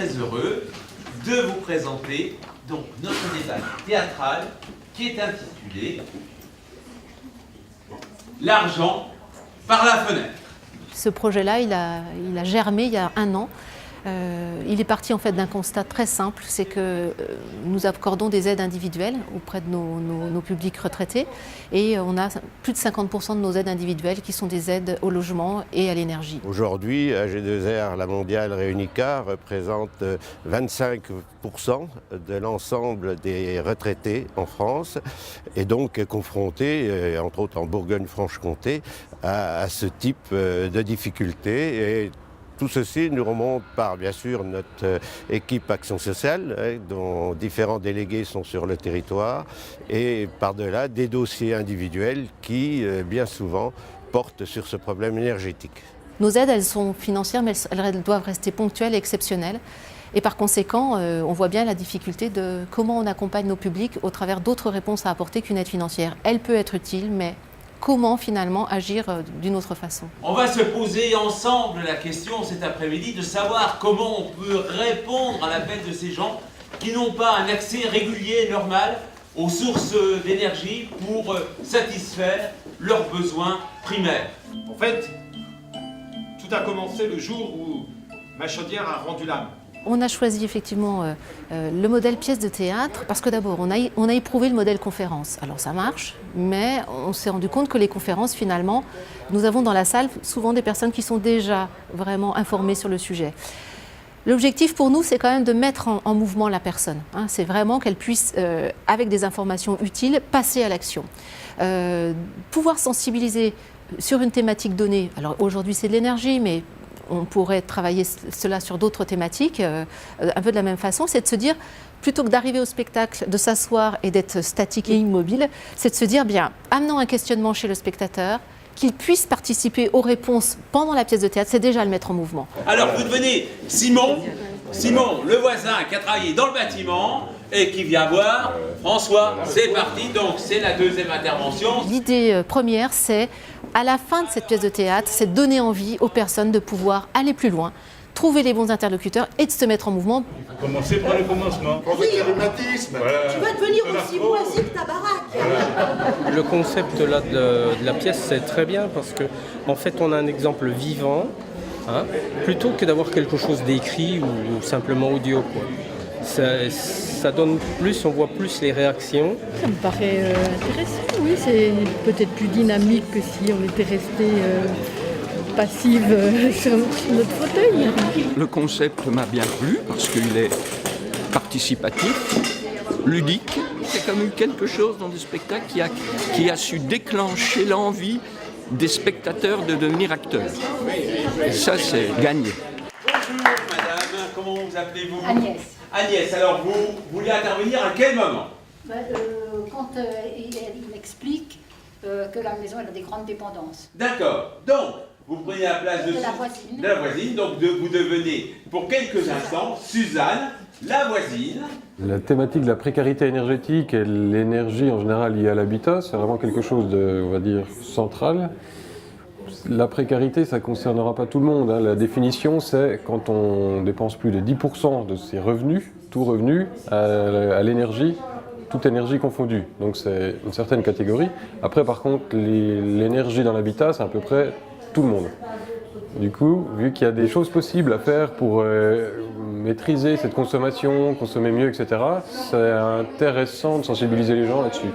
très heureux de vous présenter donc notre débat théâtral qui est intitulé « L'argent par la fenêtre ». Ce projet-là, il a germé il y a 1 an. Il est parti en fait d'un constat très simple, c'est que nous accordons des aides individuelles auprès de nos publics retraités et on a plus de 50% de nos aides individuelles qui sont des aides au logement et à l'énergie. Aujourd'hui, AG2R, la mondiale Réunica, représente 25% de l'ensemble des retraités en France et donc confronté, entre autres en Bourgogne-Franche-Comté, à ce type de difficultés. Et tout ceci nous remonte par, bien sûr, notre équipe Action sociale, dont différents délégués sont sur le territoire, et par-delà des dossiers individuels qui, bien souvent, portent sur ce problème énergétique. Nos aides, elles sont financières, mais elles doivent rester ponctuelles et exceptionnelles. Et par conséquent, on voit bien la difficulté de comment on accompagne nos publics au travers d'autres réponses à apporter qu'une aide financière. Elle peut être utile, mais comment finalement agir d'une autre façon. On va se poser ensemble la question cet après-midi de savoir comment on peut répondre à l'appel de ces gens qui n'ont pas un accès régulier et normal aux sources d'énergie pour satisfaire leurs besoins primaires. En fait, tout a commencé le jour où ma chaudière a rendu l'âme. On a choisi effectivement le modèle pièce de théâtre parce que d'abord on a éprouvé le modèle conférence. Alors ça marche, mais on s'est rendu compte que les conférences finalement, nous avons dans la salle souvent des personnes qui sont déjà vraiment informées sur le sujet. L'objectif pour nous, c'est quand même de mettre en mouvement la personne. C'est vraiment qu'elle puisse, avec des informations utiles, passer à l'action. Pouvoir sensibiliser sur une thématique donnée. Alors aujourd'hui c'est de l'énergie, mais on pourrait travailler cela sur d'autres thématiques, un peu de la même façon, c'est de se dire, plutôt que d'arriver au spectacle, de s'asseoir et d'être statique et immobile, c'est de se dire, bien, amenons un questionnement chez le spectateur, qu'il puisse participer aux réponses pendant la pièce de théâtre, c'est déjà le mettre en mouvement. Alors vous devenez Simon, le voisin qui a travaillé dans le bâtiment et qui vient voir François. C'est parti, donc c'est la deuxième intervention. L'idée première, c'est, à la fin de cette pièce de théâtre, c'est de donner envie aux personnes de pouvoir aller plus loin, trouver les bons interlocuteurs et de se mettre en mouvement. Commencer par le commencement. Oui, voilà. Tu vas devenir aussi moisi que ta baraque. Le concept là, de la pièce, c'est très bien parce que en fait, on a un exemple vivant, plutôt que d'avoir quelque chose d'écrit ou simplement audio, quoi. Ça donne plus, on voit plus les réactions. Ça me paraît intéressant, oui, c'est peut-être plus dynamique que si on était resté passive sur notre fauteuil. Le concept m'a bien plu parce qu'il est participatif, ludique. C'est comme quelque chose dans le spectacle qui a su déclencher l'envie des spectateurs de devenir acteurs. Et ça, c'est gagné. Bonjour madame, comment vous appelez-vous? Agnès. Agnès, alors vous voulez intervenir à quel moment? Quand il explique que la maison elle a des grandes dépendances. D'accord, donc vous prenez la place de la voisine, donc vous devenez pour quelques instants Suzanne, la voisine. La thématique de la précarité énergétique et l'énergie en général liée à l'habitat, c'est vraiment quelque chose de, on va dire, central. La précarité, ça ne concernera pas tout le monde. La définition, c'est quand on dépense plus de 10% de ses revenus, tout revenu, à l'énergie, toute énergie confondue. Donc c'est une certaine catégorie. Après, par contre, l'énergie dans l'habitat, c'est à peu près tout le monde. Du coup, vu qu'il y a des choses possibles à faire pour maîtriser cette consommation, consommer mieux, etc., c'est intéressant de sensibiliser les gens là-dessus.